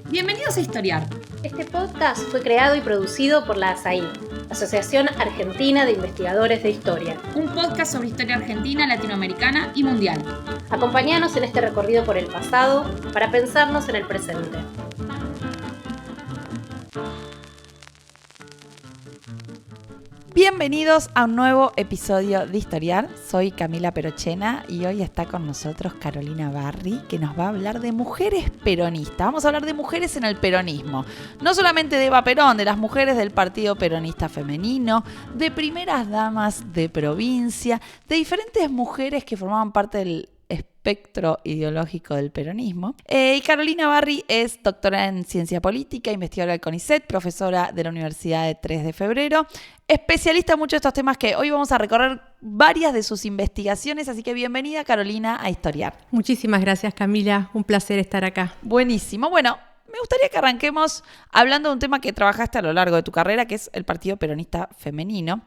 Bienvenidos a Historiar. Este podcast fue creado y producido por la ASAI, Asociación Argentina de Investigadores de Historia. Un podcast sobre historia argentina, latinoamericana y mundial. Acompáñanos en este recorrido por el pasado para pensarnos en el presente. Bienvenidos a un nuevo episodio de Historiar. Soy Camila Perochena y hoy está con nosotros Carolina Barri, que nos va a hablar de mujeres peronistas. Vamos a hablar de mujeres en el peronismo. No solamente de Eva Perón, de las mujeres del Partido Peronista Femenino, de primeras damas de provincia, de diferentes mujeres que formaban parte del espectro ideológico del peronismo. Y Carolina Barri es doctora en Ciencia Política, investigadora del CONICET, profesora de la Universidad de 3 de Febrero, especialista en muchos de estos temas que hoy vamos a recorrer varias de sus investigaciones, así que bienvenida Carolina a Historiar. Muchísimas gracias Camila, un placer estar acá. Buenísimo, bueno, me gustaría que arranquemos hablando de un tema que trabajaste a lo largo de tu carrera, que es el Partido Peronista Femenino,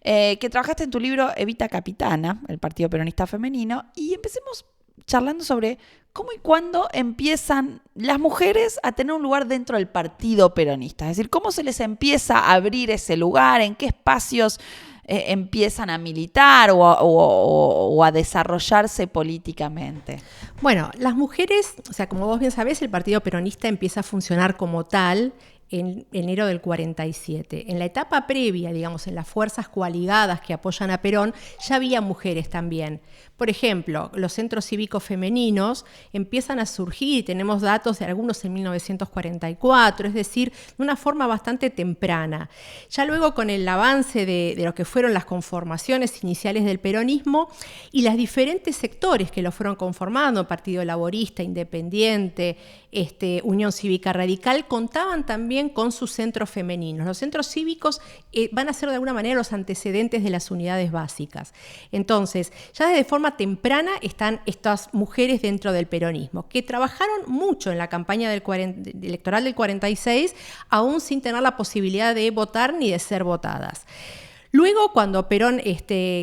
que trabajaste en tu libro Evita Capitana, el Partido Peronista Femenino, y empecemos charlando sobre cómo y cuándo empiezan las mujeres a tener un lugar dentro del Partido Peronista. Es decir, cómo se les empieza a abrir ese lugar, en qué espacios empiezan a militar o a desarrollarse políticamente. Bueno, las mujeres, como vos bien sabés, el Partido Peronista empieza a funcionar como tal en enero del 47. En la etapa previa, digamos, en las fuerzas coaligadas que apoyan a Perón, ya había mujeres también. Por ejemplo, los centros cívicos femeninos empiezan a surgir, tenemos datos de algunos en 1944, es decir, de una forma bastante temprana. Ya luego con el avance de lo que fueron las conformaciones iniciales del peronismo y los diferentes sectores que lo fueron conformando, Partido Laborista, Independiente, Unión Cívica Radical, contaban también con sus centros femeninos. Los centros cívicos van a ser de alguna manera los antecedentes de las unidades básicas. Entonces, ya desde forma temprana están estas mujeres dentro del peronismo, que trabajaron mucho en la campaña electoral del 46, aún sin tener la posibilidad de votar ni de ser votadas. Luego, cuando Perón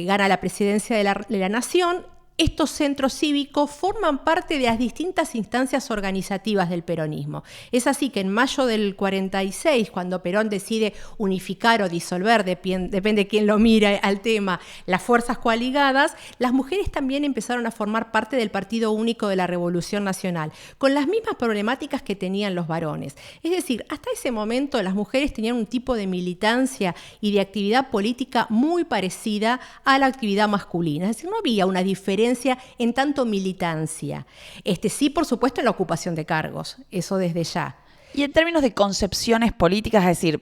gana la presidencia de la Nación, estos centros cívicos forman parte de las distintas instancias organizativas del peronismo. Es así que en mayo del 46, cuando Perón decide unificar o disolver, depende de quién lo mira al tema, las fuerzas coaligadas, las mujeres también empezaron a formar parte del Partido Único de la Revolución Nacional, con las mismas problemáticas que tenían los varones. Es decir, hasta ese momento las mujeres tenían un tipo de militancia y de actividad política muy parecida a la actividad masculina. Es decir, no había una diferencia en tanto militancia. Sí, por supuesto, en la ocupación de cargos, eso desde ya. Y en términos de concepciones políticas, es decir,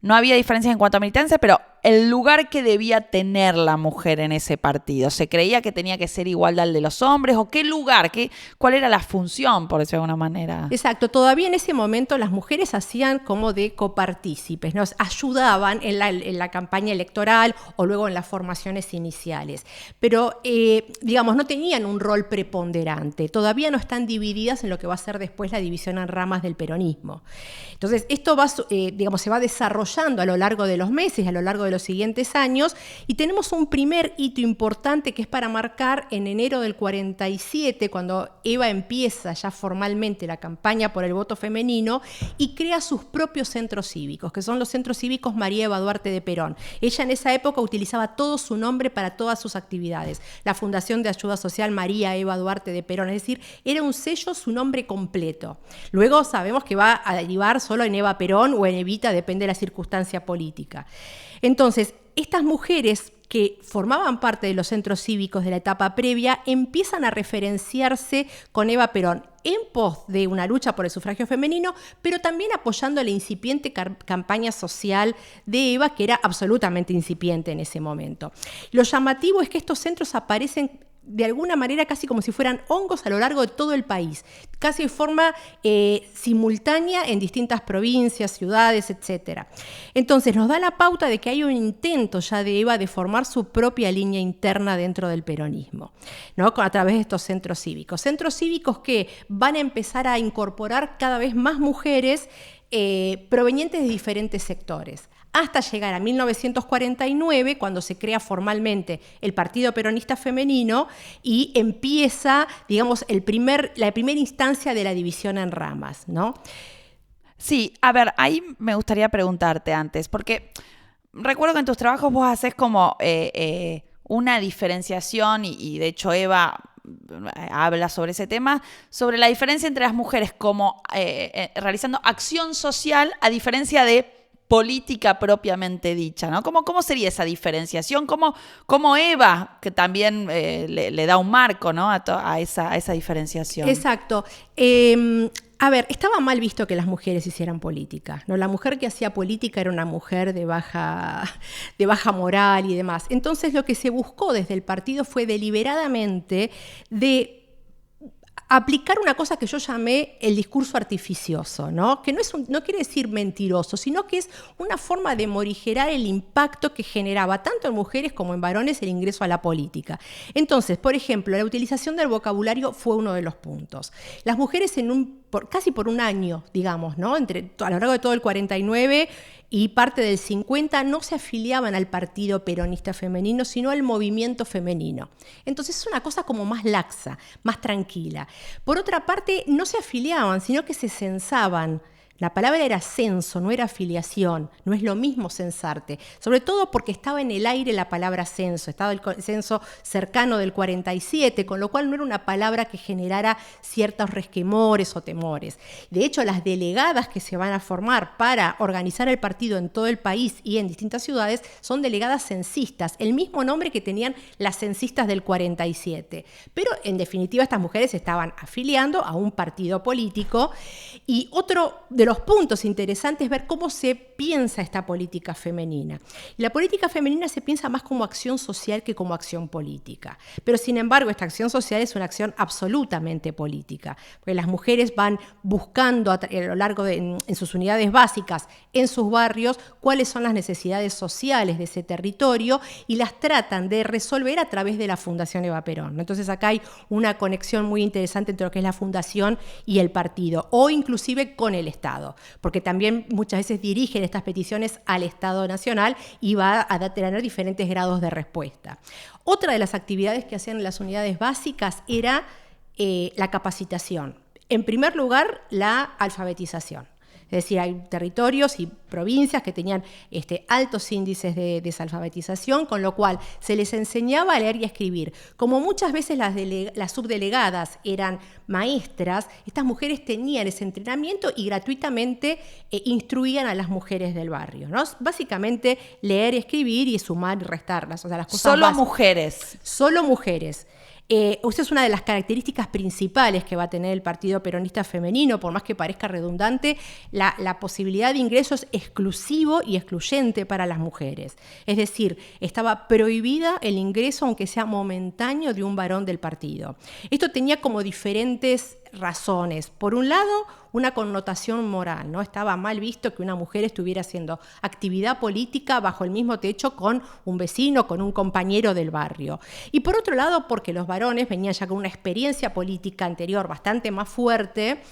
no había diferencias en cuanto a militancia, pero el lugar que debía tener la mujer en ese partido, ¿se creía que tenía que ser igual al de los hombres? ¿O qué lugar? ¿Cuál era la función, por decirlo de alguna manera? Exacto, todavía en ese momento las mujeres hacían como de copartícipes, nos ayudaban en la campaña electoral o luego en las formaciones iniciales, pero digamos no tenían un rol preponderante, todavía no están divididas en lo que va a ser después la división en ramas del peronismo. Entonces esto se va desarrollando a lo largo de los meses, a lo largo de los siguientes años, y tenemos un primer hito importante que es para marcar en enero del 47, cuando Eva empieza ya formalmente la campaña por el voto femenino y crea sus propios centros cívicos, que son los centros cívicos María Eva Duarte de Perón. Ella en esa época utilizaba todo su nombre para todas sus actividades. La Fundación de Ayuda Social María Eva Duarte de Perón, es decir, era un sello su nombre completo. Luego sabemos que va a derivar solo en Eva Perón o en Evita, depende de la circunstancia política. Entonces, estas mujeres que formaban parte de los centros cívicos de la etapa previa empiezan a referenciarse con Eva Perón en pos de una lucha por el sufragio femenino, pero también apoyando la incipiente campaña social de Eva, que era absolutamente incipiente en ese momento. Lo llamativo es que estos centros aparecen de alguna manera casi como si fueran hongos a lo largo de todo el país, casi de forma simultánea en distintas provincias, ciudades, etc. Entonces nos da la pauta de que hay un intento ya de Eva de formar su propia línea interna dentro del peronismo, ¿no? A través de estos centros cívicos que van a empezar a incorporar cada vez más mujeres provenientes de diferentes sectores. hasta llegar a 1949, cuando se crea formalmente el Partido Peronista Femenino y empieza, digamos, la primera instancia de la división en ramas, ¿no? Sí, a ver, ahí me gustaría preguntarte antes, porque recuerdo que en tus trabajos vos haces como una diferenciación, y de hecho Eva habla sobre ese tema, sobre la diferencia entre las mujeres como realizando acción social a diferencia de política propiamente dicha, ¿no? ¿Cómo sería esa diferenciación? ¿Cómo Eva, que también le da un marco, ¿no? a esa diferenciación? Exacto. A ver, estaba mal visto que las mujeres hicieran política, ¿no? La mujer que hacía política era una mujer de baja moral y demás. Entonces lo que se buscó desde el partido fue deliberadamente de aplicar una cosa que yo llamé el discurso artificioso, ¿no? Que no quiere decir mentiroso, sino que es una forma de morigerar el impacto que generaba tanto en mujeres como en varones el ingreso a la política. Entonces, por ejemplo, la utilización del vocabulario fue uno de los puntos. Las mujeres casi por un año, digamos, ¿no? A lo largo de todo el 49 y parte del 50 no se afiliaban al Partido Peronista Femenino, sino al movimiento femenino. Entonces es una cosa como más laxa, más tranquila. Por otra parte, no se afiliaban, sino que se censaban. La palabra era censo, no era afiliación, no es lo mismo censarte, sobre todo porque estaba en el aire la palabra censo, estaba el censo cercano del 47, con lo cual no era una palabra que generara ciertos resquemores o temores. De hecho, las delegadas que se van a formar para organizar el partido en todo el país y en distintas ciudades son delegadas censistas, el mismo nombre que tenían las censistas del 47. Pero, en definitiva, estas mujeres estaban afiliando a un partido político. Y otro de los puntos interesantes es ver cómo se piensa esta política femenina. La política femenina se piensa más como acción social que como acción política. Pero, sin embargo, esta acción social es una acción absolutamente política, porque las mujeres van buscando a lo largo en sus unidades básicas, en sus barrios, cuáles son las necesidades sociales de ese territorio y las tratan de resolver a través de la Fundación Eva Perón. Entonces, acá hay una conexión muy interesante entre lo que es la fundación y el partido, o inclusive con el Estado, porque también muchas veces dirigen estas peticiones al Estado Nacional y va a tener diferentes grados de respuesta. Otra de las actividades que hacían en las unidades básicas era la capacitación. En primer lugar, la alfabetización. Es decir, hay territorios y provincias que tenían altos índices de desalfabetización, con lo cual se les enseñaba a leer y a escribir. Como muchas veces las subdelegadas eran maestras, estas mujeres tenían ese entrenamiento y gratuitamente instruían a las mujeres del barrio, ¿no? Básicamente leer y escribir y sumar y restarlas. O sea, las cosas Solo básicas. mujeres. Solo mujeres. Esta es una de las características principales que va a tener el Partido Peronista Femenino, por más que parezca redundante, la posibilidad de ingresos exclusivo y excluyente para las mujeres. Es decir, estaba prohibida el ingreso, aunque sea momentáneo, de un varón del partido. Esto tenía como diferentes razones. Por un lado, una connotación moral, ¿no? Estaba mal visto que una mujer estuviera haciendo actividad política bajo el mismo techo con un vecino, con un compañero del barrio. Y por otro lado, porque los varones venían ya con una experiencia política anterior bastante más fuerte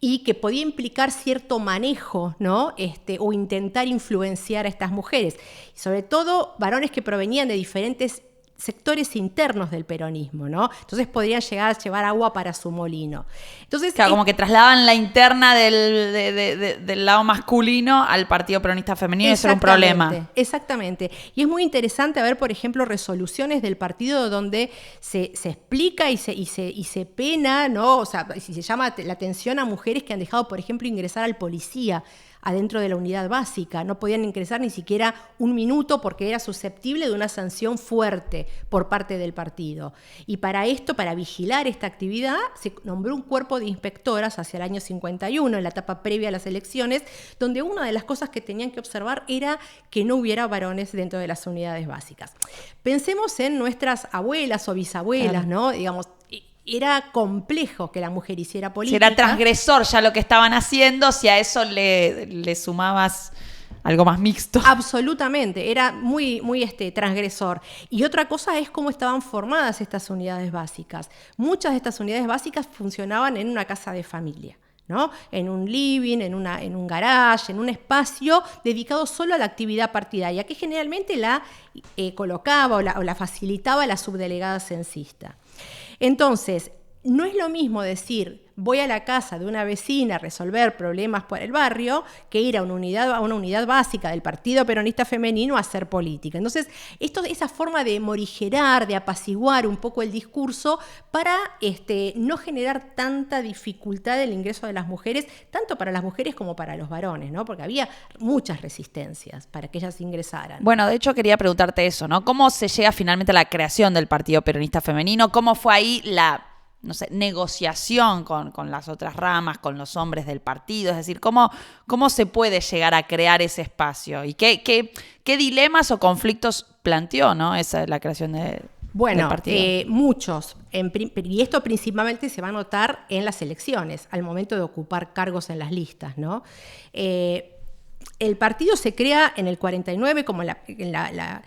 y que podía implicar cierto manejo, ¿no? O intentar influenciar a estas mujeres. Y sobre todo, varones que provenían de diferentes sectores internos del peronismo, ¿no? Entonces podrían llegar a llevar agua para su molino. Entonces, claro, como que trasladan la interna del lado masculino al Partido Peronista Femenino, y eso era un problema. Exactamente. Y es muy interesante ver, por ejemplo, resoluciones del partido donde se explica y se pena, ¿no? O sea, si se llama la atención a mujeres que han dejado, por ejemplo, ingresar al policía adentro de la unidad básica. No podían ingresar ni siquiera un minuto porque era susceptible de una sanción fuerte por parte del partido. Y para esto, para vigilar esta actividad, se nombró un cuerpo de inspectoras hacia el año 51, en la etapa previa a las elecciones, donde una de las cosas que tenían que observar era que no hubiera varones dentro de las unidades básicas. Pensemos en nuestras abuelas o bisabuelas, claro, ¿no? Digamos, era complejo que la mujer hiciera política. Si era transgresor ya lo que estaban haciendo, si a eso le sumabas algo más mixto. Absolutamente, era muy transgresor. Y otra cosa es cómo estaban formadas estas unidades básicas. Muchas de estas unidades básicas funcionaban en una casa de familia, ¿no? En un living, en un garage, en un espacio dedicado solo a la actividad partidaria, que generalmente la colocaba o la facilitaba la subdelegada censista. Entonces, no es lo mismo decir voy a la casa de una vecina a resolver problemas por el barrio que ir a una unidad básica del Partido Peronista Femenino a hacer política. Entonces, esa forma de morigerar, de apaciguar un poco el discurso para no generar tanta dificultad del ingreso de las mujeres, tanto para las mujeres como para los varones, ¿no? Porque había muchas resistencias para que ellas ingresaran. Bueno, de hecho quería preguntarte eso, ¿no? ¿Cómo se llega finalmente a la creación del Partido Peronista Femenino? ¿Cómo fue ahí la negociación con las otras ramas, con los hombres del partido? Es decir, ¿cómo se puede llegar a crear ese espacio? ¿Y qué dilemas o conflictos planteó, ¿no? La creación del partido? Muchos. Y esto principalmente se va a notar en las elecciones, al momento de ocupar cargos en las listas, ¿no? El partido se crea en el 49 como en la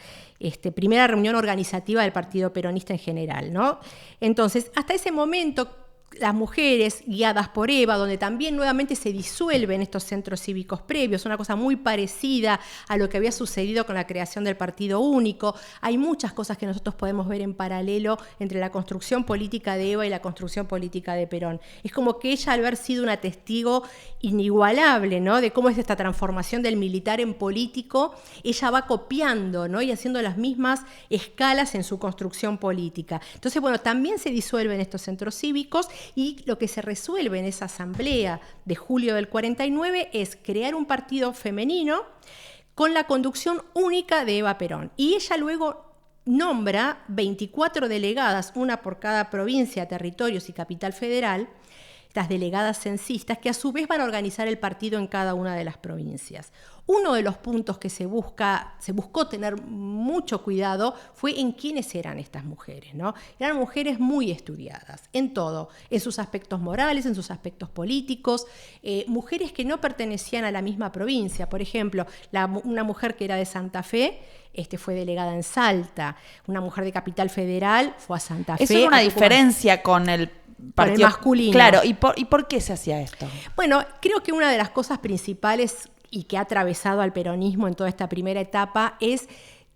primera reunión organizativa del Partido Peronista en general, ¿no? Entonces, hasta ese momento, las mujeres, guiadas por Eva, donde también nuevamente se disuelven estos centros cívicos previos, una cosa muy parecida a lo que había sucedido con la creación del Partido Único. Hay muchas cosas que nosotros podemos ver en paralelo entre la construcción política de Eva y la construcción política de Perón. Es como que ella, al haber sido una testigo inigualable, ¿no?, de cómo es esta transformación del militar en político, ella va copiando, ¿no?, y haciendo las mismas escalas en su construcción política. Entonces, bueno, también se disuelven estos centros cívicos. Y lo que se resuelve en esa asamblea de julio del 49 es crear un partido femenino con la conducción única de Eva Perón. Y ella luego nombra 24 delegadas, una por cada provincia, territorios y capital federal, estas delegadas censistas, que a su vez van a organizar el partido en cada una de las provincias. Uno de los puntos que se buscó tener mucho cuidado fue en quiénes eran estas mujeres, ¿no? Eran mujeres muy estudiadas, en todo, en sus aspectos morales, en sus aspectos políticos, mujeres que no pertenecían a la misma provincia. Por ejemplo, una mujer que era de Santa Fe, fue delegada en Salta. Una mujer de Capital Federal fue a Santa Fe. Eso es una diferencia con el partido masculino. Claro, ¿y por qué se hacía esto? Bueno, creo que una de las cosas principales y que ha atravesado al peronismo en toda esta primera etapa es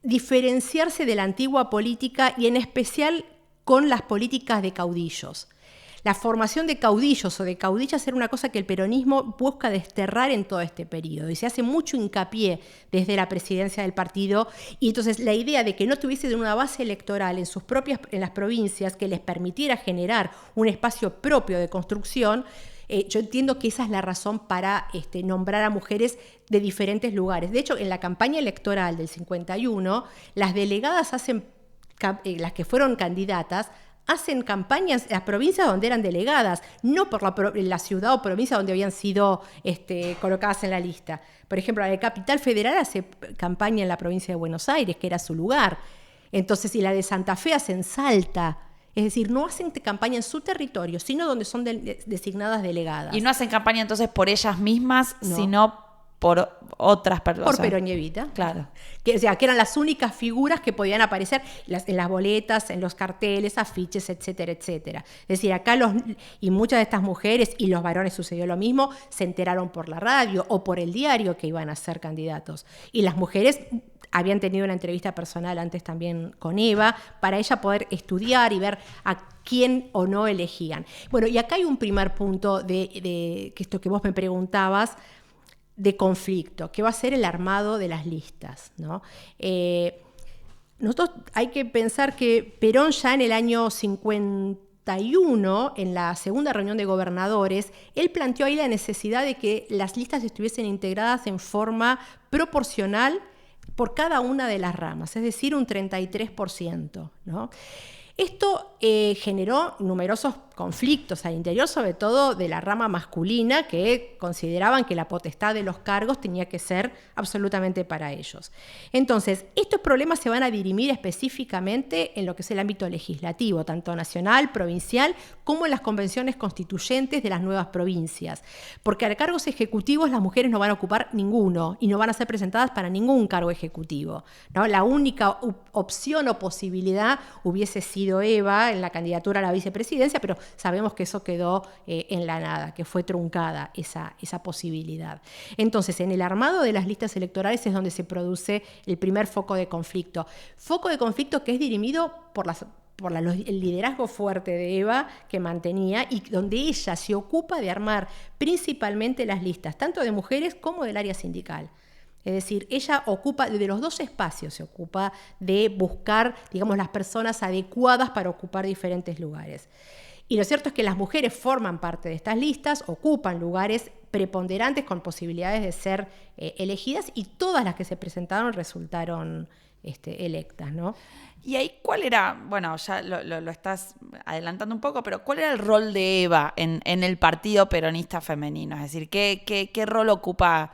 diferenciarse de la antigua política y en especial con las políticas de caudillos. La formación de caudillos o de caudillas era una cosa que el peronismo busca desterrar en todo este periodo y se hace mucho hincapié desde la presidencia del partido, y entonces la idea de que no tuviese una base electoral en las provincias que les permitiera generar un espacio propio de construcción. Yo entiendo que esa es la razón para nombrar a mujeres de diferentes lugares. De hecho, en la campaña electoral del 51, las delegadas las que fueron candidatas, hacen campañas en las provincias donde eran delegadas, no por la ciudad o provincia donde habían sido colocadas en la lista. Por ejemplo, la de Capital Federal hace campaña en la provincia de Buenos Aires, que era su lugar. Entonces, y la de Santa Fe hace en Salta. Es decir, no hacen campaña en su territorio, sino donde son designadas delegadas. Y no hacen campaña entonces por ellas mismas, no, sino por otras personas. Por Perón y Evita. Claro. Que eran las únicas figuras que podían aparecer en las boletas, en los carteles, afiches, etcétera, etcétera. Es decir, acá y muchas de estas mujeres, y los varones sucedió lo mismo, se enteraron por la radio o por el diario que iban a ser candidatos. Y las mujeres habían tenido una entrevista personal antes también con Eva, para ella poder estudiar y ver a quién o no elegían. Bueno, y acá hay un primer punto de esto que vos me preguntabas, de conflicto, que va a ser el armado de las listas, ¿no? Nosotros hay que pensar que Perón ya en el año 51, en la segunda reunión de gobernadores, él planteó ahí la necesidad de que las listas estuviesen integradas en forma proporcional por cada una de las ramas, es decir, un 33%, ¿no? Esto generó numerosos conflictos al interior, sobre todo de la rama masculina, que consideraban que la potestad de los cargos tenía que ser absolutamente para ellos. Entonces, estos problemas se van a dirimir específicamente en lo que es el ámbito legislativo, tanto nacional, provincial, como en las convenciones constituyentes de las nuevas provincias. Porque a cargos ejecutivos las mujeres no van a ocupar ninguno y no van a ser presentadas para ningún cargo ejecutivo, ¿no? La única opción o posibilidad hubiese sido Eva en la candidatura a la vicepresidencia, pero sabemos que eso quedó en la nada, que fue truncada esa posibilidad. Entonces, en el armado de las listas electorales es donde se produce el primer foco de conflicto. Foco de conflicto que es dirimido por el liderazgo fuerte de Eva que mantenía y donde ella se ocupa de armar principalmente las listas, tanto de mujeres como del área sindical. Es decir, ella ocupa, de los dos espacios, se ocupa de buscar, digamos, las personas adecuadas para ocupar diferentes lugares. Y lo cierto es que las mujeres forman parte de estas listas, ocupan lugares preponderantes con posibilidades de ser elegidas y todas las que se presentaron resultaron electas, ¿no? Y ahí, ¿cuál era? Bueno, ya lo estás adelantando un poco, pero ¿cuál era el rol de Eva en el Partido Peronista Femenino? Es decir, ¿qué rol ocupa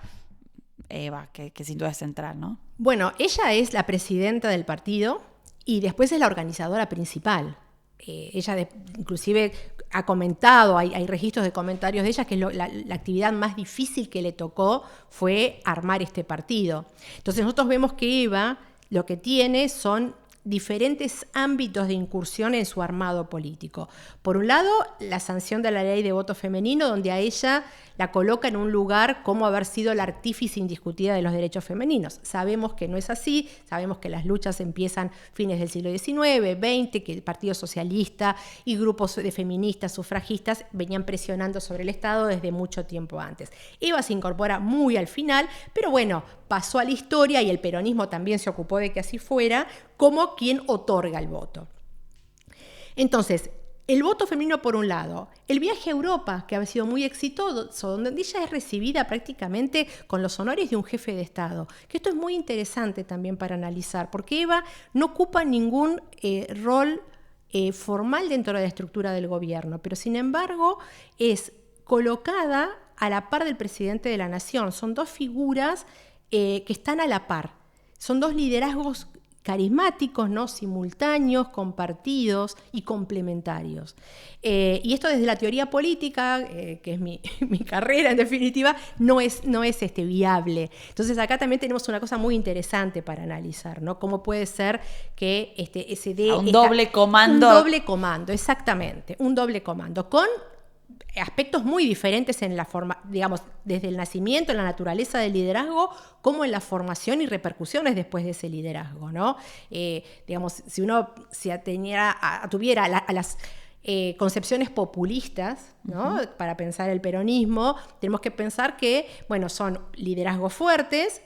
Eva, que sin duda es central, ¿no? Bueno, ella es la presidenta del partido y después es la organizadora principal. Ella inclusive ha comentado, hay registros de comentarios de ella, que la actividad más difícil que le tocó fue armar este partido. Entonces nosotros vemos que Eva lo que tiene son diferentes ámbitos de incursión en su armado político. Por un lado, la sanción de la ley de voto femenino, donde a ella la coloca en un lugar como haber sido la artífice indiscutida de los derechos femeninos. Sabemos que no es así, sabemos que las luchas empiezan fines del siglo XIX, XX, que el Partido Socialista y grupos de feministas, sufragistas, venían presionando sobre el Estado desde mucho tiempo antes. Eva se incorpora muy al final, pero bueno, pasó a la historia y el peronismo también se ocupó de que así fuera, como quien otorga el voto. Entonces, el voto femenino por un lado, el viaje a Europa, que ha sido muy exitoso, donde ella es recibida prácticamente con los honores de un jefe de Estado, que esto es muy interesante también para analizar, porque Eva no ocupa ningún rol formal dentro de la estructura del gobierno, pero sin embargo es colocada a la par del presidente de la Nación. Son dos figuras que están a la par, son dos liderazgos carismáticos, ¿no? Simultáneos, compartidos y complementarios. Y esto desde la teoría política, que es mi carrera en definitiva, no es viable. Entonces acá también tenemos una cosa muy interesante para analizar, ¿no? Cómo puede ser que se dé doble comando. Un doble comando, exactamente, un doble comando, con aspectos muy diferentes en la forma, digamos, desde el nacimiento, en la naturaleza del liderazgo, como en la formación y repercusiones después de ese liderazgo, ¿no? Digamos, si uno tuviera a las concepciones populistas, ¿no? Uh-huh. Para pensar el peronismo, tenemos que pensar que, bueno, son liderazgos fuertes,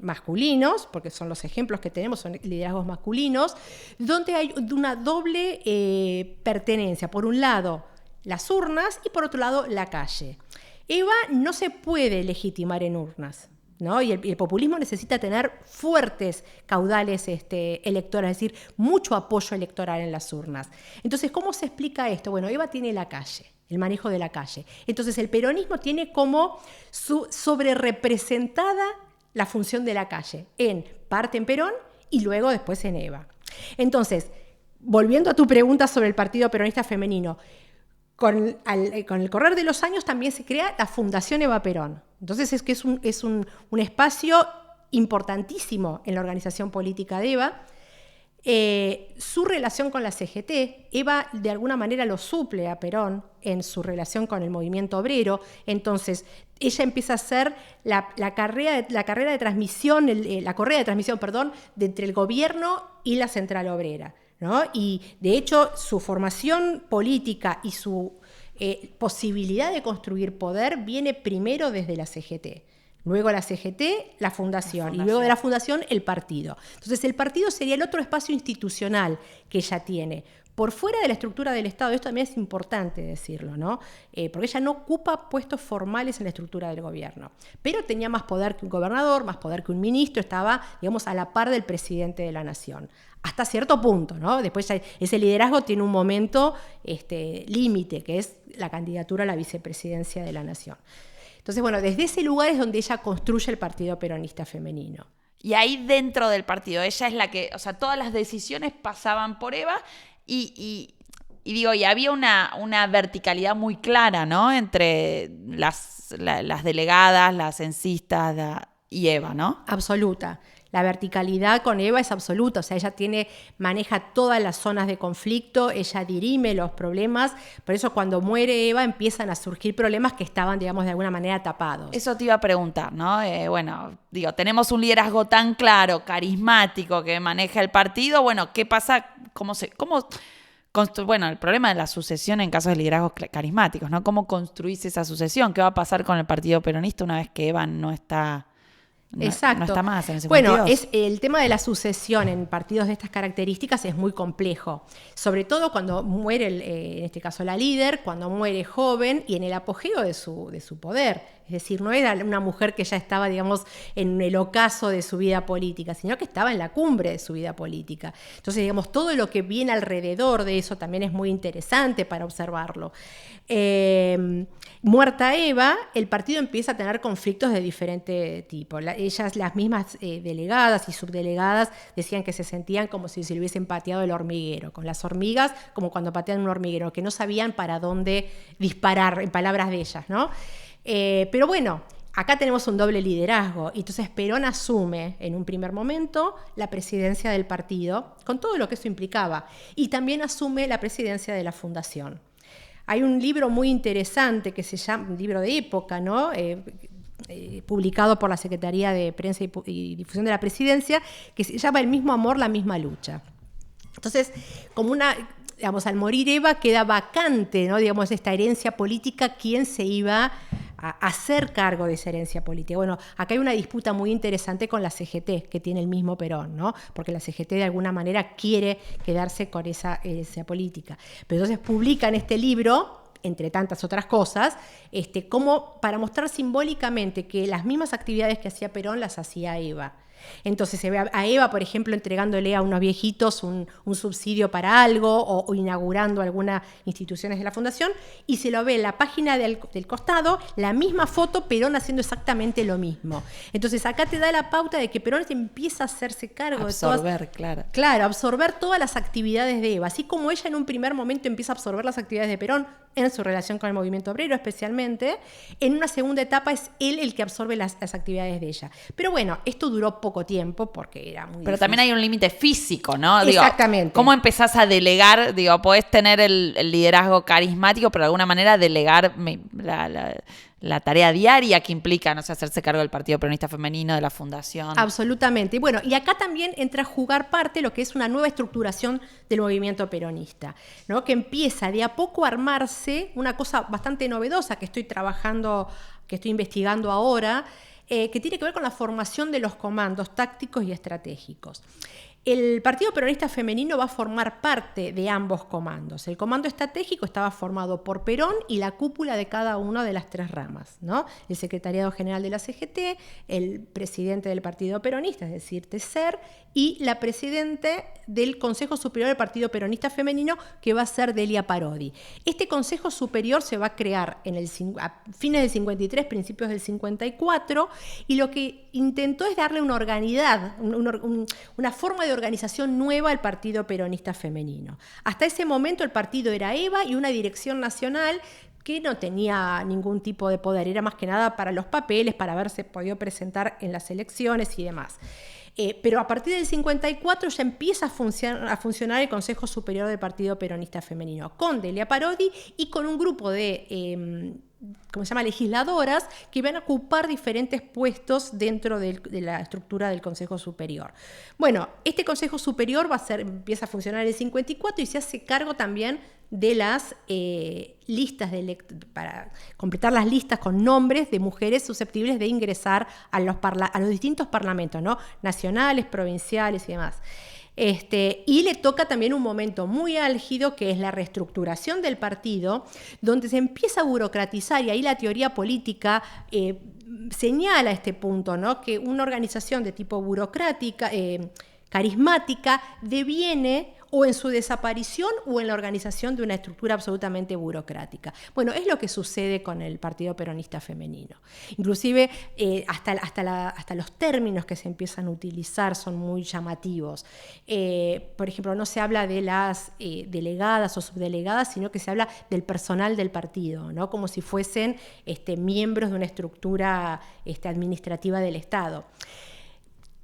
masculinos, porque son los ejemplos que tenemos, son liderazgos masculinos, donde hay una doble pertenencia. Por un lado, las urnas y por otro lado la calle. Eva no se puede legitimar en urnas, ¿no? Y el populismo necesita tener fuertes caudales electorales, es decir, mucho apoyo electoral en las urnas. Entonces, ¿cómo se explica esto? Bueno, Eva tiene la calle, el manejo de la calle. Entonces, el peronismo tiene como sobrerepresentada la función de la calle, parte en Perón y luego después en Eva. Entonces, volviendo a tu pregunta sobre el Partido Peronista Femenino, con el correr de los años también se crea la Fundación Eva Perón. Entonces es un espacio importantísimo en la organización política de Eva. Su relación con la CGT, Eva de alguna manera lo suple a Perón en su relación con el movimiento obrero. Entonces ella empieza a hacer la correa de transmisión de entre el gobierno y la central obrera, ¿no? Y de hecho su formación política y su posibilidad de construir poder viene primero desde la CGT. Luego la CGT, la fundación, y luego de la fundación el partido. Entonces el partido sería el otro espacio institucional que ella tiene. Por fuera de la estructura del Estado, esto también es importante decirlo, ¿no? Porque ella no ocupa puestos formales en la estructura del gobierno, pero tenía más poder que un gobernador, más poder que un ministro, estaba, digamos, a la par del presidente de la nación. Hasta cierto punto, ¿no? Después ese liderazgo tiene un momento límite, que es la candidatura a la vicepresidencia de la nación. Entonces, bueno, desde ese lugar es donde ella construye el Partido Peronista Femenino. Y ahí dentro del partido, ella es la que, o sea, todas las decisiones pasaban por Eva y había una verticalidad muy clara, ¿no? Entre las delegadas, las censistas y Eva, ¿no? Absoluta. La verticalidad con Eva es absoluta, o sea, ella maneja todas las zonas de conflicto, ella dirime los problemas, por eso cuando muere Eva empiezan a surgir problemas que estaban, digamos, de alguna manera tapados. Eso te iba a preguntar, ¿no? Tenemos un liderazgo tan claro, carismático, que maneja el partido. Bueno, ¿qué pasa? El problema de la sucesión en casos de liderazgos carismáticos, ¿no? ¿Cómo construís esa sucesión? ¿Qué va a pasar con el Partido Peronista una vez que Eva no está más en ese Bueno, el tema de la sucesión en partidos de estas características es muy complejo, sobre todo cuando muere, en este caso la líder, cuando muere joven y en el apogeo de su poder. Es decir, no era una mujer que ya estaba, digamos, en el ocaso de su vida política, sino que estaba en la cumbre de su vida política. Entonces, digamos, todo lo que viene alrededor de eso también es muy interesante para observarlo. Muerta Eva, el partido empieza a tener conflictos de diferente tipo. Las mismas delegadas y subdelegadas decían que se sentían como si se le hubiesen pateado el hormiguero, con las hormigas como cuando patean un hormiguero, que no sabían para dónde disparar, en palabras de ellas, ¿no? Pero bueno, acá tenemos un doble liderazgo, y entonces Perón asume en un primer momento la presidencia del partido, con todo lo que eso implicaba, y también asume la presidencia de la fundación. Hay un libro muy interesante que se llama, un libro de época, ¿no? Publicado por la Secretaría de Prensa y Difusión de la Presidencia, que se llama El mismo amor, la misma lucha. Entonces, digamos, al morir Eva queda vacante, ¿no? Digamos, esta herencia política, ¿quién se iba a hacer cargo de esa herencia política? Bueno, acá hay una disputa muy interesante con la CGT, que tiene el mismo Perón, ¿no? Porque la CGT de alguna manera quiere quedarse con esa política. Pero entonces publican este libro, entre tantas otras cosas, como para mostrar simbólicamente que las mismas actividades que hacía Perón las hacía Eva. Entonces se ve a Eva, por ejemplo, entregándole a unos viejitos un subsidio para algo o inaugurando algunas instituciones de la fundación, y se lo ve en la página del costado, la misma foto, Perón haciendo exactamente lo mismo. Entonces acá te da la pauta de que Perón empieza a hacerse cargo absorber todas las actividades de Eva, así como ella en un primer momento empieza a absorber las actividades de Perón en su relación con el movimiento obrero especialmente. En una segunda etapa es él el que absorbe las actividades de ella. Pero bueno, esto duró poco tiempo porque era muy difícil. También hay un límite físico, ¿no? Exactamente. ¿Cómo empezás a delegar? Podés tener el liderazgo carismático, pero de alguna manera delegar la tarea diaria que implica, no sé, hacerse cargo del Partido Peronista Femenino, de la Fundación. Absolutamente. Y bueno, y acá también entra a jugar parte lo que es una nueva estructuración del movimiento peronista, ¿no? Que empieza de a poco a armarse una cosa bastante novedosa que estoy investigando ahora, que tiene que ver con la formación de los comandos tácticos y estratégicos. El Partido Peronista Femenino va a formar parte de ambos comandos. El comando estratégico estaba formado por Perón y la cúpula de cada una de las tres ramas, ¿no? El secretariado general de la CGT, el presidente del Partido Peronista, es decir, TESER, y la presidente del Consejo Superior del Partido Peronista Femenino, que va a ser Delia Parodi. Este Consejo Superior se va a crear a fines del 53, principios del 54, y lo que intentó es darle una organidad, una forma de organización nueva al Partido Peronista Femenino. Hasta ese momento el partido era Eva y una dirección nacional que no tenía ningún tipo de poder, era más que nada para los papeles, para haberse podido presentar en las elecciones y demás. Pero a partir del 54 ya empieza a funcionar el Consejo Superior del Partido Peronista Femenino, con Delia Parodi y con un grupo de legisladoras que van a ocupar diferentes puestos dentro de la estructura del Consejo Superior. Bueno, este Consejo Superior empieza a funcionar en el 54 y se hace cargo también de las listas para completar las listas con nombres de mujeres susceptibles de ingresar a los distintos parlamentos, ¿no? Nacionales, provinciales y demás. Y le toca también un momento muy álgido, que es la reestructuración del partido, donde se empieza a burocratizar, y ahí la teoría política señala este punto, ¿no? Que una organización de tipo burocrática, carismática, deviene o en su desaparición o en la organización de una estructura absolutamente burocrática. Bueno, es lo que sucede con el Partido Peronista Femenino. Inclusive hasta los términos que se empiezan a utilizar son muy llamativos. Por ejemplo, no se habla de las delegadas o subdelegadas, sino que se habla del personal del partido, ¿no? Como si fuesen miembros de una estructura administrativa del Estado.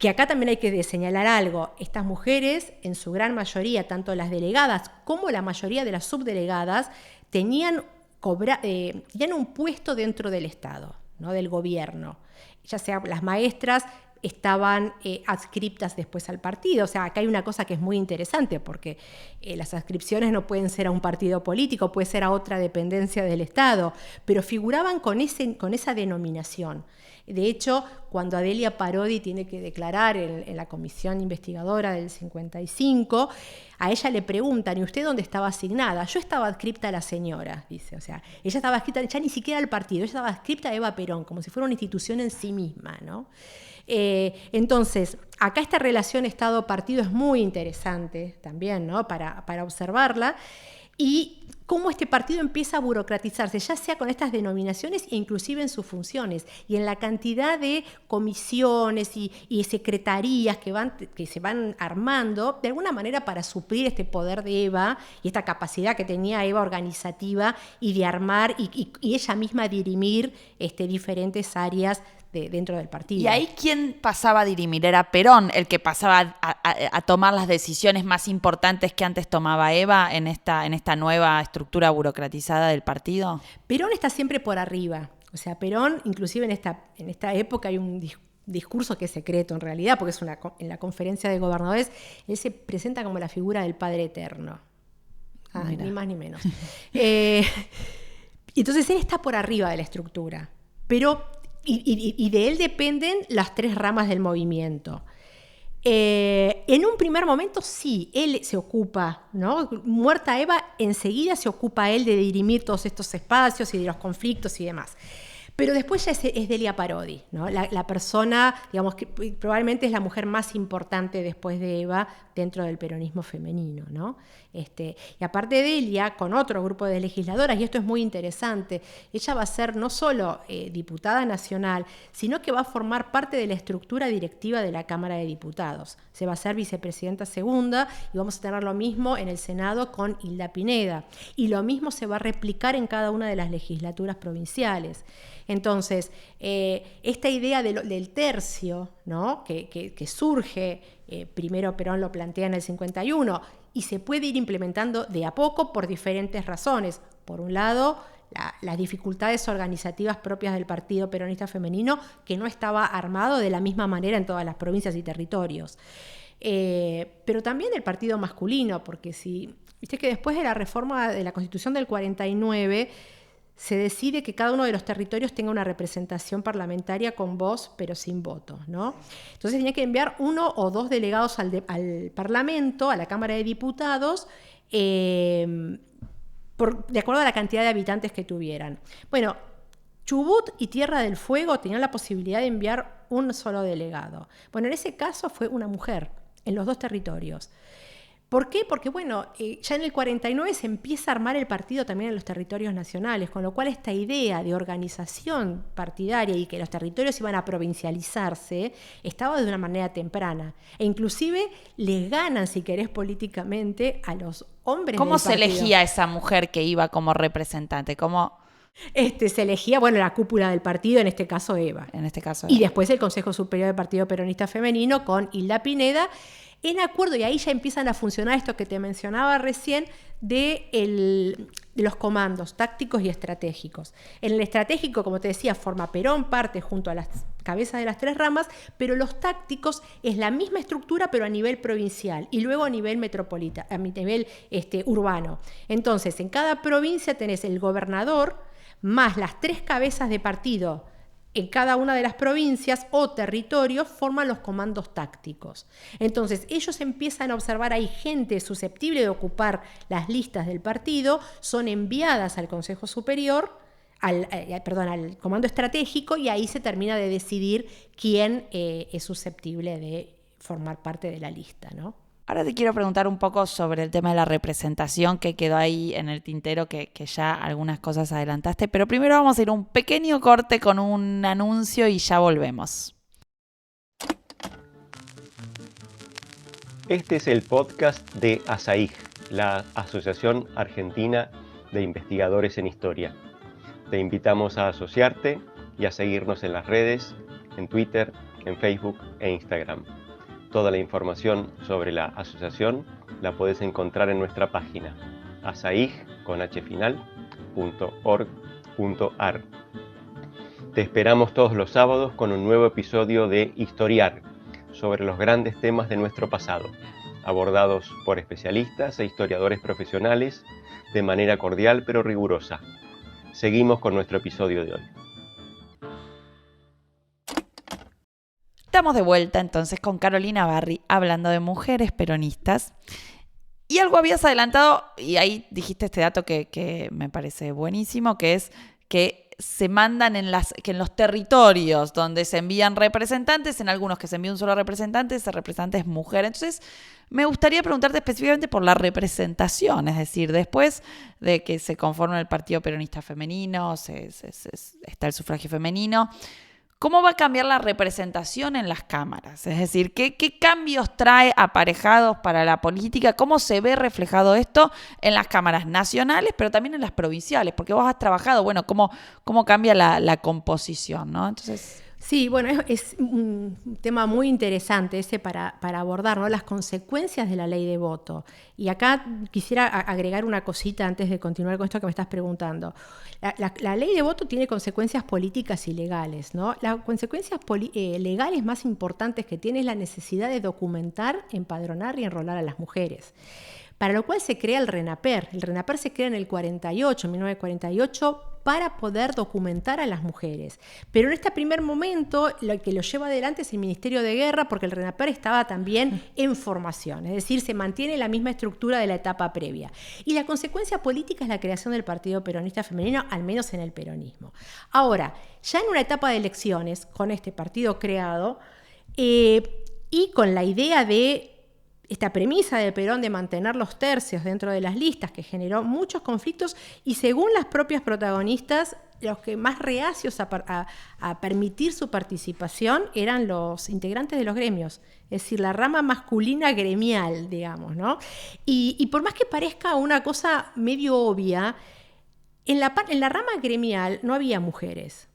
Que acá también hay que señalar algo. Estas mujeres, en su gran mayoría, tanto las delegadas como la mayoría de las subdelegadas, tenían un puesto dentro del Estado, ¿no? Del gobierno. Ya sea las maestras estaban adscriptas después al partido. O sea, acá hay una cosa que es muy interesante, porque las adscripciones no pueden ser a un partido político, puede ser a otra dependencia del Estado, pero figuraban con esa denominación. De hecho, cuando Adelia Parodi tiene que declarar en la comisión investigadora del 55, a ella le preguntan, ¿y usted dónde estaba asignada? Yo estaba adscripta a la señora, dice. O sea, ella estaba adscripta ya ni siquiera al partido, ella estaba adscripta a Eva Perón, como si fuera una institución en sí misma, ¿no? Entonces, acá esta relación Estado-partido es muy interesante también, ¿no? Para observarla. Y cómo este partido empieza a burocratizarse, ya sea con estas denominaciones e inclusive en sus funciones, y en la cantidad de comisiones y secretarías que se van armando, de alguna manera para suplir este poder de Eva y esta capacidad que tenía Eva organizativa y de armar y ella misma dirimir diferentes áreas dentro del partido. ¿Y ahí quién pasaba a dirimir? ¿Era Perón el que pasaba a tomar las decisiones más importantes que antes tomaba Eva en esta nueva estructura burocratizada del partido? Perón está siempre por arriba. O sea, Perón, inclusive en esta época hay un discurso que es secreto en realidad, porque es en la conferencia de gobernadores, él se presenta como la figura del Padre Eterno. Ni más ni menos. Entonces él está por arriba de la estructura, pero y de él dependen las tres ramas del movimiento. En un primer momento sí, él se ocupa, ¿no? Muerta Eva, enseguida se ocupa él de dirimir todos estos espacios y de los conflictos y demás. Pero después ya es Delia Parodi, ¿no? La persona, digamos, que probablemente es la mujer más importante después de Eva dentro del peronismo femenino, ¿no? Y aparte de Delia, con otro grupo de legisladoras, y esto es muy interesante, ella va a ser no solo diputada nacional, sino que va a formar parte de la estructura directiva de la Cámara de Diputados. Se va a ser vicepresidenta segunda y vamos a tener lo mismo en el Senado con Hilda Pineda. Y lo mismo se va a replicar en cada una de las legislaturas provinciales. Entonces, esta idea del tercio, ¿no? que surge, primero Perón lo plantea en el 51, y se puede ir implementando de a poco por diferentes razones. Por un lado, las dificultades organizativas propias del Partido Peronista Femenino, que no estaba armado de la misma manera en todas las provincias y territorios. Pero también del partido masculino, porque viste que después de la reforma de la Constitución del 49, se decide que cada uno de los territorios tenga una representación parlamentaria con voz, pero sin voto, ¿no? Entonces tenía que enviar 1 o 2 delegados al Parlamento, a la Cámara de Diputados, de acuerdo a la cantidad de habitantes que tuvieran. Bueno, Chubut y Tierra del Fuego tenían la posibilidad de enviar un solo delegado. Bueno, en ese caso fue una mujer, en los 2 territorios. ¿Por qué? Porque, bueno, ya en el 49 se empieza a armar el partido también en los territorios nacionales, con lo cual esta idea de organización partidaria y que los territorios iban a provincializarse estaba de una manera temprana. E inclusive le ganan, si querés, políticamente a los hombres del partido. ¿Cómo se elegía esa mujer que iba como representante? ¿Cómo? Se elegía, la cúpula del partido, en este caso Eva. Y después el Consejo Superior del Partido Peronista Femenino con Hilda Pineda, en acuerdo, y ahí ya empiezan a funcionar esto que te mencionaba recién, de los comandos tácticos y estratégicos. En el estratégico, como te decía, forma Perón parte junto a las cabezas de las 3 ramas, pero los tácticos es la misma estructura, pero a nivel provincial y luego a nivel metropolitano, a nivel urbano. Entonces, en cada provincia tenés el gobernador más las 3 cabezas de partido en cada una de las provincias o territorios forman los comandos tácticos. Entonces, ellos empiezan a observar, hay gente susceptible de ocupar las listas del partido, son enviadas al Consejo Superior, al Comando Estratégico, y ahí se termina de decidir quién es susceptible de formar parte de la lista, ¿no? Ahora te quiero preguntar un poco sobre el tema de la representación que quedó ahí en el tintero, que ya algunas cosas adelantaste, pero primero vamos a ir a un pequeño corte con un anuncio y ya volvemos. Este es el podcast de ASAIG, la Asociación Argentina de Investigadores en Historia. Te invitamos a asociarte y a seguirnos en las redes, en Twitter, en Facebook e Instagram. Toda la información sobre la asociación la puedes encontrar en nuestra página asaig.org.ar. Te esperamos todos los sábados con un nuevo episodio de Historiar, sobre los grandes temas de nuestro pasado, abordados por especialistas e historiadores profesionales de manera cordial pero rigurosa. Seguimos con nuestro episodio de hoy. Estamos de vuelta entonces con Carolina Barry hablando de mujeres peronistas. Y algo habías adelantado, y ahí dijiste este dato que me parece buenísimo, que es que se mandan que en los territorios donde se envían representantes, en algunos que se envía un solo representante, ese representante es mujer. Entonces, me gustaría preguntarte específicamente por la representación, es decir, después de que se conforma el Partido Peronista Femenino, está el sufragio femenino, ¿cómo va a cambiar la representación en las cámaras? Es decir, ¿qué cambios trae aparejados para la política? ¿Cómo se ve reflejado esto en las cámaras nacionales, pero también en las provinciales? Porque vos has trabajado, bueno, cómo cambia la composición, ¿no? Entonces... Sí, bueno, es un tema muy interesante ese para abordar, ¿no? Las consecuencias de la ley de voto. Y acá quisiera agregar una cosita antes de continuar con esto que me estás preguntando. La ley de voto tiene consecuencias políticas y legales, ¿no? Las consecuencias legales más importantes que tiene es la necesidad de documentar, empadronar y enrolar a las mujeres. Para lo cual se crea el RENAPER. El RENAPER se crea en el 1948, para poder documentar a las mujeres. Pero en este primer momento, lo que lo lleva adelante es el Ministerio de Guerra, porque el RENAPER estaba también en formación, es decir, se mantiene la misma estructura de la etapa previa. Y la consecuencia política es la creación del Partido Peronista Femenino, al menos en el peronismo. Ahora, ya en una etapa de elecciones, con este partido creado, y con la idea de esta premisa de Perón de mantener los tercios dentro de las listas, que generó muchos conflictos, y según las propias protagonistas, los que más reacios a permitir su participación eran los integrantes de los gremios, es decir, la rama masculina gremial, digamos, ¿no? Y por más que parezca una cosa medio obvia, en la rama gremial no había mujeres.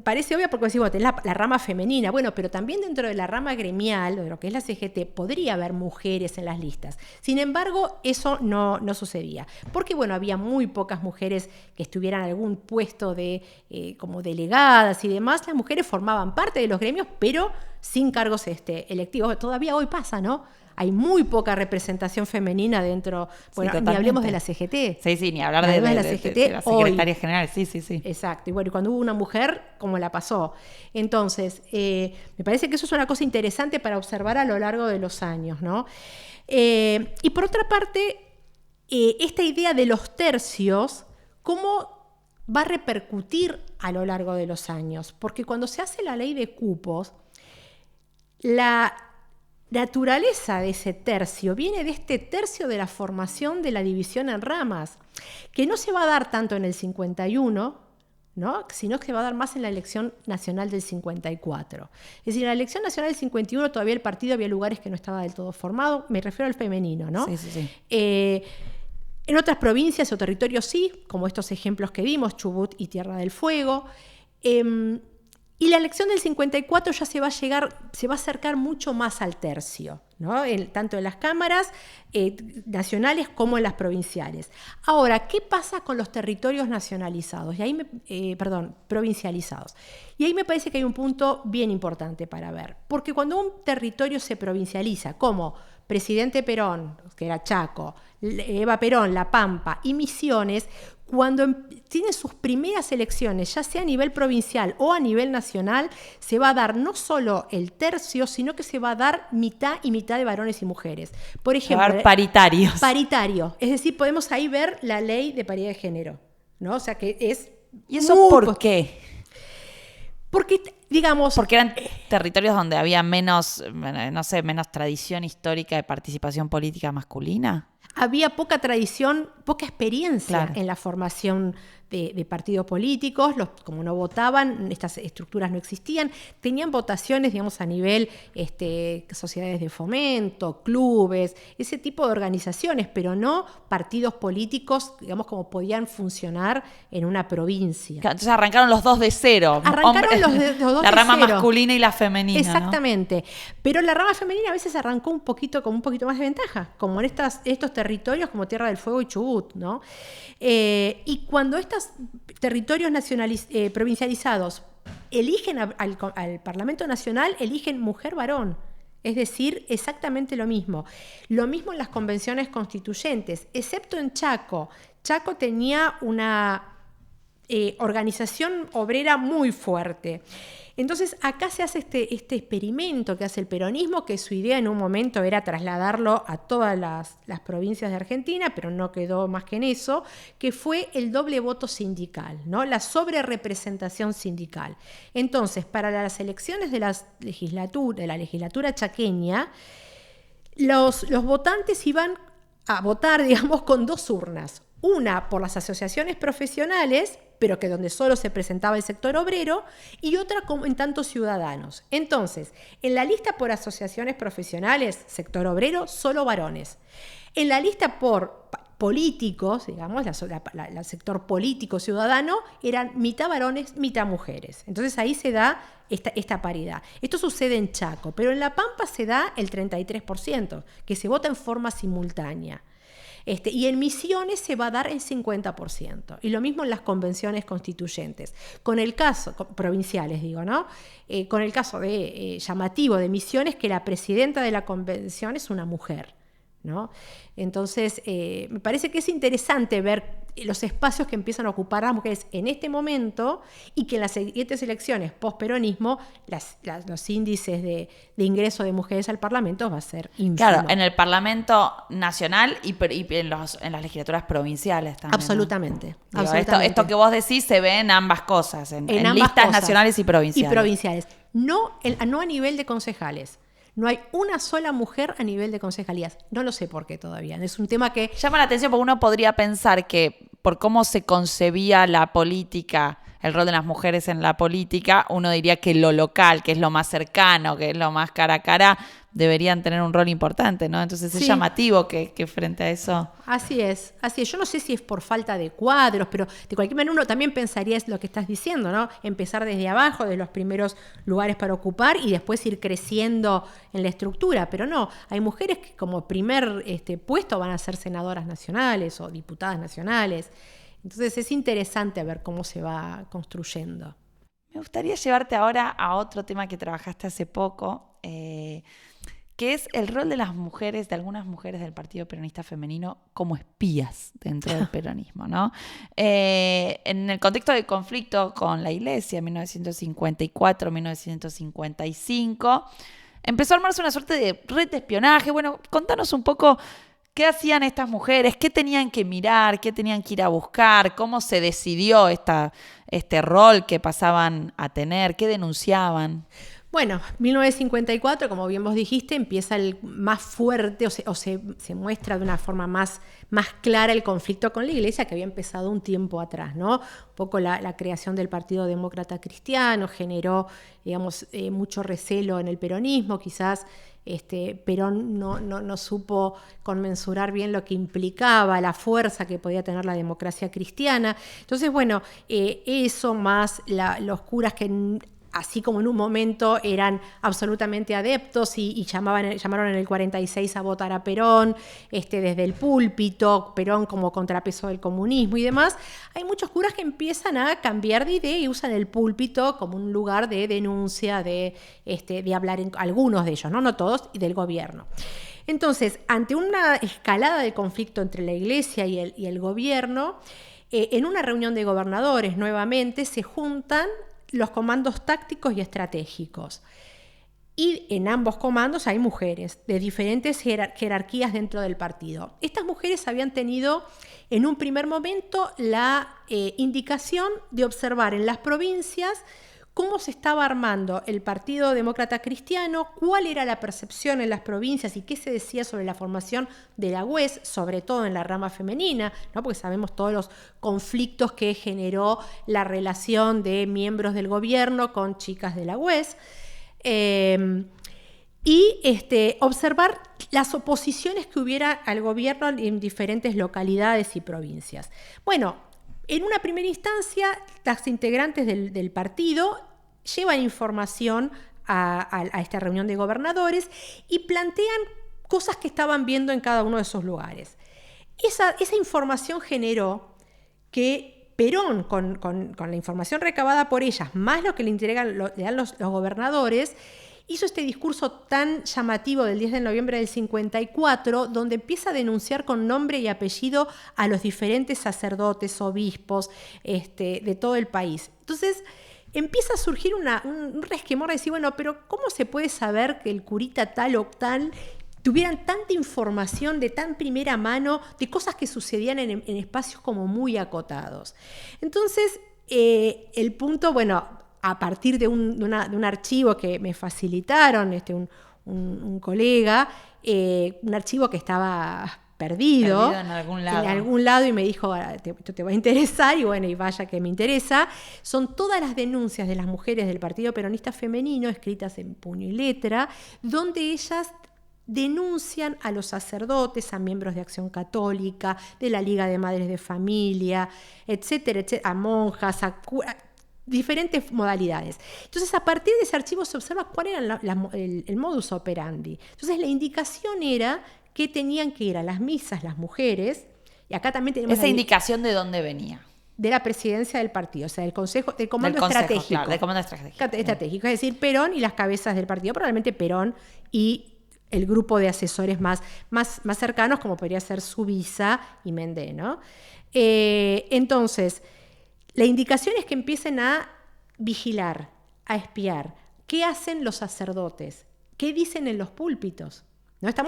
Parece obvio porque decimos, la rama femenina, bueno, pero también dentro de la rama gremial, de lo que es la CGT, podría haber mujeres en las listas. Sin embargo, eso no sucedía, porque bueno, había muy pocas mujeres que estuvieran en algún puesto como delegadas y demás. Las mujeres formaban parte de los gremios, pero sin cargos electivos. Todavía hoy pasa, ¿no? Hay muy poca representación femenina dentro, bueno, ni hablemos de la CGT. Sí, ni hablar de la CGT, de la secretaria general, sí. Exacto, y bueno, cuando hubo una mujer, ¿cómo la pasó? Entonces, me parece que eso es una cosa interesante para observar a lo largo de los años, ¿no? Y por otra parte, esta idea de los tercios, ¿cómo va a repercutir a lo largo de los años? Porque cuando se hace la ley de cupos, la naturaleza de ese tercio viene de este tercio de la formación de la división en ramas, que no se va a dar tanto en el 51, ¿no? Sino que se va a dar más en la elección nacional del 54. Es decir, en la elección nacional del 51 todavía el partido había lugares que no estaba del todo formado, me refiero al femenino, ¿no? Sí. En otras provincias o territorios sí, como estos ejemplos que vimos, Chubut y Tierra del Fuego. Y la elección del 54 ya se va a acercar mucho más al tercio, ¿no? Tanto en las cámaras nacionales como en las provinciales. Ahora, ¿qué pasa con los territorios nacionalizados? Provincializados. Y ahí me parece que hay un punto bien importante para ver. Porque cuando un territorio se provincializa, como Presidente Perón, que era Chaco, Eva Perón, La Pampa y Misiones, cuando tiene sus primeras elecciones, ya sea a nivel provincial o a nivel nacional, se va a dar no solo el tercio, sino que se va a dar mitad y mitad de varones y mujeres. Por ejemplo, paritarios. Paritario. Es decir, podemos ahí ver la ley de paridad de género, ¿no? O sea que es... ¿Y eso por qué? Porque, digamos... Porque eran territorios donde había menos tradición histórica de participación política masculina. Había poca tradición, poca experiencia en la formación de partidos políticos, como no votaban, estas estructuras no existían, tenían votaciones, digamos, a nivel sociedades de fomento, clubes, ese tipo de organizaciones, pero no partidos políticos, digamos, como podían funcionar en una provincia. Entonces arrancaron los dos de cero. Arrancaron los dos de cero. La rama masculina y la femenina. Exactamente. ¿No? Pero la rama femenina a veces arrancó con un poquito más de ventaja, como en estos territorios como Tierra del Fuego y Chubut, ¿no? Y cuando estos territorios provincializados eligen al Parlamento Nacional, eligen mujer-varón. Es decir, exactamente lo mismo. Lo mismo en las convenciones constituyentes, excepto en Chaco. Chaco tenía una organización obrera muy fuerte. Entonces acá se hace este experimento que hace el peronismo, que su idea en un momento era trasladarlo a todas las provincias de Argentina, pero no quedó más que en eso, que fue el doble voto sindical, ¿no? La sobrerepresentación sindical. Entonces, para las elecciones de la legislatura chaqueña, los votantes iban a votar, digamos, con dos urnas. Una por las asociaciones profesionales, pero que donde solo se presentaba el sector obrero, y otra como en tantos ciudadanos. Entonces, en la lista por asociaciones profesionales, sector obrero, solo varones. En la lista por políticos, digamos, el sector político ciudadano, eran mitad varones, mitad mujeres. Entonces ahí se da esta paridad. Esto sucede en Chaco, pero en La Pampa se da el 33%, que se vota en forma simultánea. Y en Misiones se va a dar el 50%. Y lo mismo en las convenciones constituyentes. Con el caso, provinciales digo, ¿no? Con el caso llamativo de Misiones, que la presidenta de la convención es una mujer, ¿no? Entonces, me parece que es interesante ver los espacios que empiezan a ocupar las mujeres en este momento y que en las siguientes elecciones post-peronismo los índices de ingreso de mujeres al Parlamento va a ser ínfimo. Claro, en el Parlamento Nacional y en las legislaturas provinciales también. Absolutamente. ¿No? Digo, absolutamente. Esto que vos decís se ve en ambas cosas, en ambas listas cosas, nacionales y provinciales. No a nivel de concejales. No hay una sola mujer a nivel de concejalías. No lo sé por qué todavía. Es un tema que llama la atención porque uno podría pensar que por cómo se concebía la política, el rol de las mujeres en la política, uno diría que lo local, que es lo más cercano, que es lo más cara a cara, deberían tener un rol importante, ¿no? Entonces es llamativo que frente a eso... Así es. Yo no sé si es por falta de cuadros, pero de cualquier manera uno también pensaría es lo que estás diciendo, ¿no? Empezar desde abajo, de los primeros lugares para ocupar y después ir creciendo en la estructura, pero no, hay mujeres que como primer puesto van a ser senadoras nacionales o diputadas nacionales. Entonces es interesante ver cómo se va construyendo. Me gustaría llevarte ahora a otro tema que trabajaste hace poco, que es el rol de las mujeres, de algunas mujeres del Partido Peronista Femenino como espías dentro del peronismo, ¿no? En el contexto del conflicto con la Iglesia, 1954-1955, empezó a armarse una suerte de red de espionaje. Bueno, contanos un poco qué hacían estas mujeres, qué tenían que mirar, qué tenían que ir a buscar, cómo se decidió este rol que pasaban a tener, qué denunciaban. Bueno, 1954, como bien vos dijiste, empieza el más fuerte o se muestra de una forma más clara el conflicto con la Iglesia, que había empezado un tiempo atrás, ¿no? Un poco la creación del Partido Demócrata Cristiano generó, digamos, mucho recelo en el peronismo, quizás Perón no supo conmensurar bien lo que implicaba, la fuerza que podía tener la democracia cristiana. Entonces, bueno, eso más los curas que así como en un momento eran absolutamente adeptos y llamaron en el 46 a votar a Perón, desde el púlpito, Perón como contrapeso del comunismo y demás, hay muchos curas que empiezan a cambiar de idea y usan el púlpito como un lugar de denuncia, de hablar algunos de ellos, no todos, y del gobierno. Entonces, ante una escalada del conflicto entre la Iglesia y el gobierno, en una reunión de gobernadores nuevamente se juntan los comandos tácticos y estratégicos. Y en ambos comandos hay mujeres de diferentes jerarquías dentro del partido. Estas mujeres habían tenido en un primer momento la indicación de observar en las provincias cómo se estaba armando el Partido Demócrata Cristiano, cuál era la percepción en las provincias y qué se decía sobre la formación de la UES, sobre todo en la rama femenina, ¿no? Porque sabemos todos los conflictos que generó la relación de miembros del gobierno con chicas de la UES. Observar las oposiciones que hubiera al gobierno en diferentes localidades y provincias. Bueno, en una primera instancia, las integrantes del partido llevan información a esta reunión de gobernadores y plantean cosas que estaban viendo en cada uno de esos lugares. Esa información generó que Perón, con la información recabada por ellas, más lo que le dan los gobernadores, hizo este discurso tan llamativo del 10 de noviembre del 54, donde empieza a denunciar con nombre y apellido a los diferentes sacerdotes, obispos de todo el país. Entonces empieza a surgir un resquemor de decir, bueno, pero ¿cómo se puede saber que el curita tal o tal tuvieran tanta información de tan primera mano de cosas que sucedían en espacios como muy acotados? Entonces, el punto, bueno, a partir de un archivo que me facilitaron un colega, un archivo que estaba perdido en algún lado y me dijo, esto te va a interesar, y bueno, y vaya que me interesa. Son todas las denuncias de las mujeres del Partido Peronista Femenino, escritas en puño y letra, donde ellas denuncian a los sacerdotes, a miembros de Acción Católica, de la Liga de Madres de Familia, etcétera, etcétera, a monjas, a diferentes modalidades. Entonces, a partir de ese archivo se observa cuál era el modus operandi. Entonces, la indicación era que tenían que ir a las misas las mujeres, y acá también tenemos... ¿Esa indicación de dónde venía? De la presidencia del partido, o sea, del comando estratégico. Claro, del comando estratégico. Es decir, Perón y las cabezas del partido, probablemente Perón y el grupo de asesores más cercanos, como podría ser Subiza y Mendé, ¿no? Entonces, la indicación es que empiecen a vigilar, a espiar. ¿Qué hacen los sacerdotes? ¿Qué dicen en los púlpitos?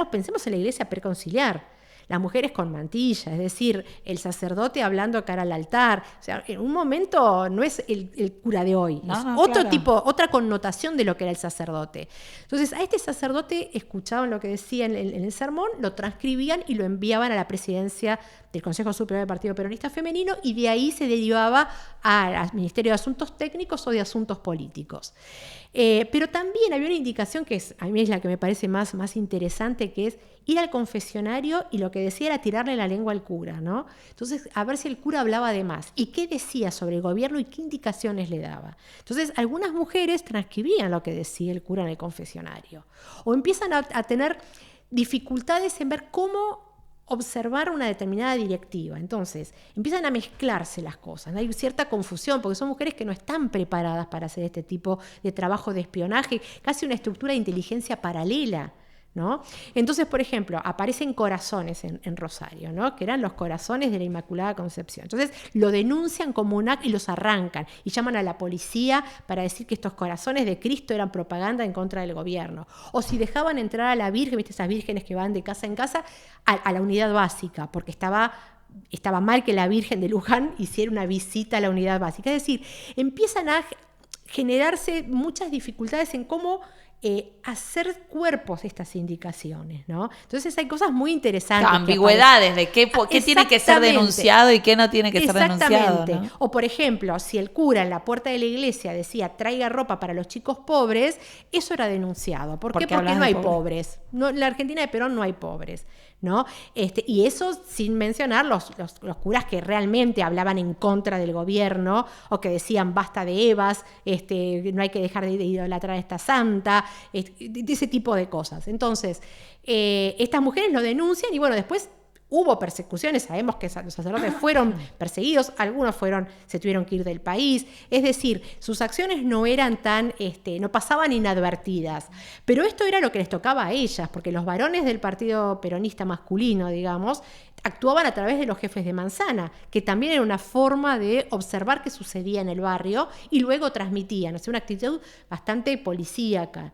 Pensemos en la iglesia preconciliar. Las mujeres con mantilla, es decir, el sacerdote hablando cara al altar. O sea, en un momento no es el cura de hoy, es otro tipo, otra connotación de lo que era el sacerdote. Entonces, a este sacerdote escuchaban lo que decía en el sermón, lo transcribían y lo enviaban a la presidencia del Consejo Superior del Partido Peronista Femenino, y de ahí se derivaba al Ministerio de Asuntos Técnicos o de Asuntos Políticos. Pero también había una indicación que a mí es la que me parece más interesante, que es ir al confesionario, y lo que decía era tirarle la lengua al cura, ¿no? Entonces, a ver si el cura hablaba de más, y qué decía sobre el gobierno y qué indicaciones le daba. Entonces, algunas mujeres transcribían lo que decía el cura en el confesionario, o empiezan a tener dificultades en ver cómo observar una determinada directiva. Entonces, empiezan a mezclarse las cosas, ¿no? Hay cierta confusión, porque son mujeres que no están preparadas para hacer este tipo de trabajo de espionaje, casi una estructura de inteligencia paralela, ¿no? Entonces, por ejemplo, aparecen corazones en Rosario, ¿no? Que eran los corazones de la Inmaculada Concepción. Entonces, lo denuncian como un acto y los arrancan, y llaman a la policía para decir que estos corazones de Cristo eran propaganda en contra del gobierno. O si dejaban entrar a la Virgen, ¿viste? Esas vírgenes que van de casa en casa, a la unidad básica, porque estaba mal que la Virgen de Luján hiciera una visita a la unidad básica. Es decir, empiezan a generarse muchas dificultades en cómo hacer cuerpos estas indicaciones, ¿no? Entonces hay cosas muy interesantes. Ambigüedades de qué tiene que ser denunciado y qué no tiene que ser denunciado, ¿no? O por ejemplo, si el cura en la puerta de la iglesia decía traiga ropa para los chicos pobres, eso era denunciado. ¿Por qué? Porque no hay pobres. No, en la Argentina de Perón no hay pobres, ¿no? Y eso sin mencionar los curas que realmente hablaban en contra del gobierno, o que decían basta de Evas, no hay que dejar de idolatrar a esta santa, de ese tipo de cosas. Entonces, estas mujeres lo denuncian, y bueno, después hubo persecuciones. Sabemos que los sacerdotes fueron perseguidos, algunos se tuvieron que ir del país. Es decir, sus acciones no eran no pasaban inadvertidas. Pero esto era lo que les tocaba a ellas, porque los varones del partido peronista masculino, digamos, actuaban a través de los jefes de manzana, que también era una forma de observar qué sucedía en el barrio y luego transmitían. O sea, una actitud bastante policíaca.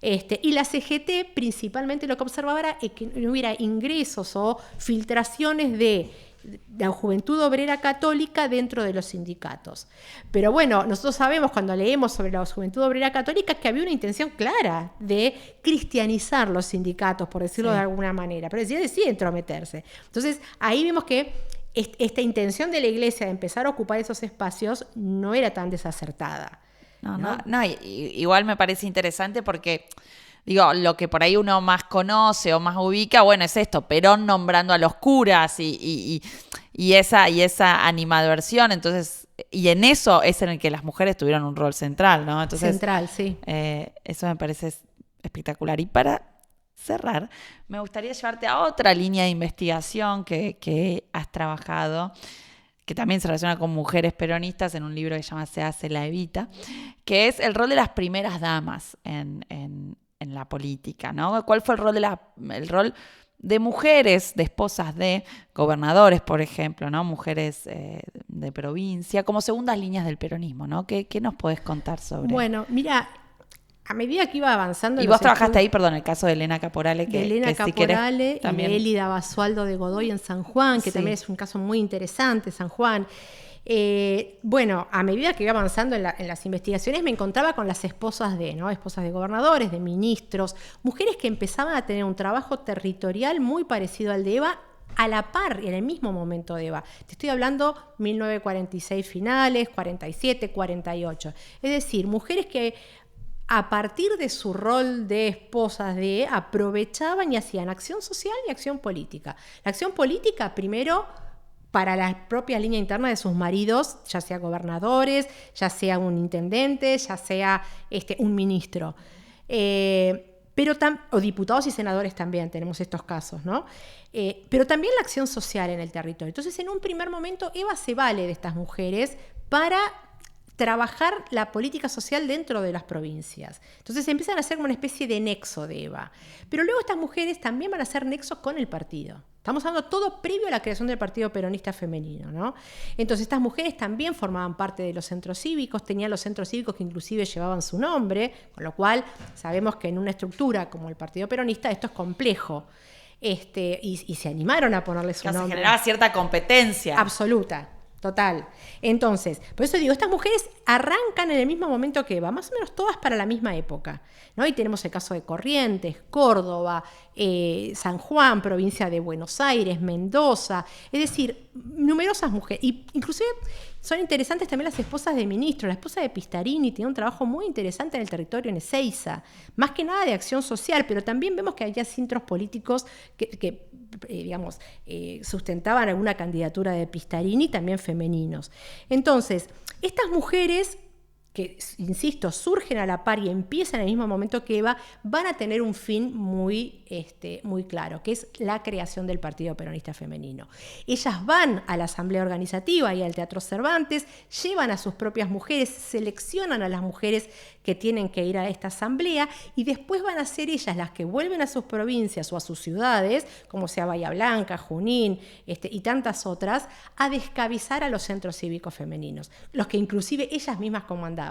Y la CGT principalmente lo que observaba era que no hubiera ingresos o filtraciones de la Juventud Obrera Católica dentro de los sindicatos. Pero bueno, nosotros sabemos cuando leemos sobre la Juventud Obrera Católica que había una intención clara de cristianizar los sindicatos, por decirlo de alguna manera, pero sí entrometerse. Entonces ahí vemos que esta intención de la Iglesia de empezar a ocupar esos espacios no era tan desacertada. No, igual me parece interesante porque, digo, lo que por ahí uno más conoce o más ubica, bueno, es esto, Perón nombrando a los curas y esa animadversión, entonces, y en eso es en el que las mujeres tuvieron un rol central, ¿no? Entonces, central, sí. Eso me parece espectacular. Y para cerrar, me gustaría llevarte a otra línea de investigación que has trabajado, que también se relaciona con mujeres peronistas en un libro que se llama Se hace la Evita, que es el rol de las primeras damas en la política, ¿no? ¿Cuál fue el rol de mujeres, de esposas de gobernadores, por ejemplo, ¿no? Mujeres de provincia, como segundas líneas del peronismo, ¿no? ¿Qué nos podés contar sobre? Bueno, mira, a medida que iba avanzando... Y vos trabajaste ahí, perdón, el caso de Elena Caporale. De Elena Caporale si también... y de Élida Basualdo de Godoy en San Juan, que sí. también es un caso muy interesante, San Juan. Bueno, a medida que iba avanzando en las investigaciones me encontraba con las esposas de gobernadores, de ministros, mujeres que empezaban a tener un trabajo territorial muy parecido al de Eva, a la par, en el mismo momento de Eva. Te estoy hablando 1946 finales, 47, 48. Es decir, mujeres que a partir de su rol de esposas aprovechaban y hacían acción social y acción política. La acción política, primero, para la propia línea interna de sus maridos, ya sea gobernadores, ya sea un intendente, ya sea un ministro. O diputados y senadores también, tenemos estos casos, ¿no? Pero también la acción social en el territorio. Entonces, en un primer momento, Eva se vale de estas mujeres para trabajar la política social dentro de las provincias. Entonces empiezan a hacer como una especie de nexo de Eva. Pero luego estas mujeres también van a hacer nexos con el partido. Estamos hablando todo previo a la creación del Partido Peronista Femenino, ¿no? Entonces estas mujeres también formaban parte de los centros cívicos, tenían los centros cívicos que inclusive llevaban su nombre, con lo cual sabemos que en una estructura como el Partido Peronista esto es complejo. Y se animaron a ponerle su nombre. Se generaba cierta competencia. Absoluta. Total. Entonces, por eso digo, estas mujeres arrancan en el mismo momento que Eva, más o menos todas para la misma época, ¿no? Y tenemos el caso de Corrientes, Córdoba, San Juan, provincia de Buenos Aires, Mendoza, es decir, numerosas mujeres. Y inclusive son interesantes también las esposas de ministros. La esposa de Pistarini tiene un trabajo muy interesante en el territorio en Ezeiza, más que nada de acción social, pero también vemos que había centros políticos que sustentaban alguna candidatura de Pistarini, también femeninos. Entonces, estas mujeres que, insisto, surgen a la par y empiezan en el mismo momento que Eva, van a tener un fin muy claro, que es la creación del Partido Peronista Femenino. Ellas van a la Asamblea Organizativa y al Teatro Cervantes, llevan a sus propias mujeres, seleccionan a las mujeres que tienen que ir a esta asamblea y después van a ser ellas las que vuelven a sus provincias o a sus ciudades, como sea Bahía Blanca, Junín y tantas otras, a descabezar a los centros cívicos femeninos, los que inclusive ellas mismas comandaban.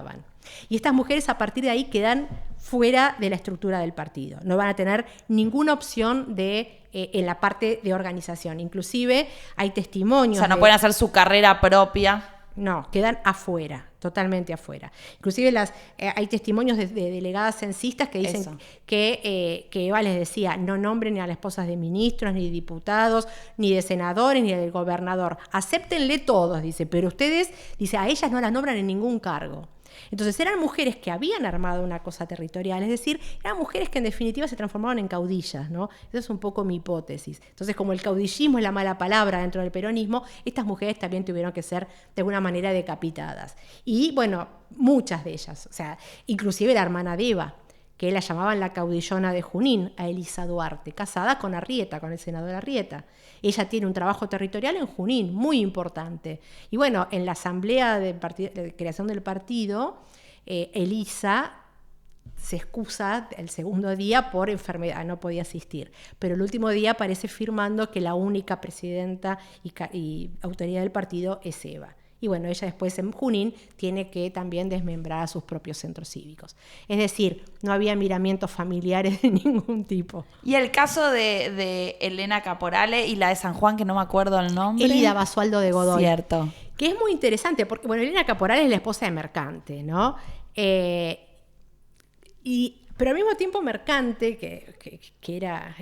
Y estas mujeres a partir de ahí quedan fuera de la estructura del partido. No van a tener ninguna opción en la parte de organización. Inclusive hay testimonios. O sea, no pueden hacer su carrera propia. No, quedan afuera, totalmente afuera. Inclusive hay testimonios de delegadas censistas que dicen que Eva les decía, no nombren ni a las esposas de ministros, ni de diputados, ni de senadores, ni del gobernador. Acéptenle todos, dice, pero ustedes, dice, a ellas no las nombran en ningún cargo. Entonces eran mujeres que habían armado una cosa territorial, es decir, eran mujeres que en definitiva se transformaban en caudillas, ¿no? Esa es un poco mi hipótesis. Entonces, como el caudillismo es la mala palabra dentro del peronismo, estas mujeres también tuvieron que ser de alguna manera decapitadas. Y bueno, muchas de ellas, o sea, inclusive la hermana de Eva, que la llamaban la caudillona de Junín, a Elisa Duarte, casada con Arrieta, con el senador Arrieta. Ella tiene un trabajo territorial en Junín, muy importante. Y bueno, en la asamblea de creación del partido, Elisa se excusa el segundo día por enfermedad, no podía asistir. Pero el último día aparece firmando que la única presidenta y autoridad del partido es Eva. Y bueno, ella después en Junín tiene que también desmembrar a sus propios centros cívicos. Es decir, no había miramientos familiares de ningún tipo. Y el caso de Elena Caporale y la de San Juan, que no me acuerdo el nombre. Elida Basualdo de Godoy. Cierto. Que es muy interesante, porque bueno, Elena Caporale es la esposa de Mercante, ¿no? Pero al mismo tiempo Mercante, que era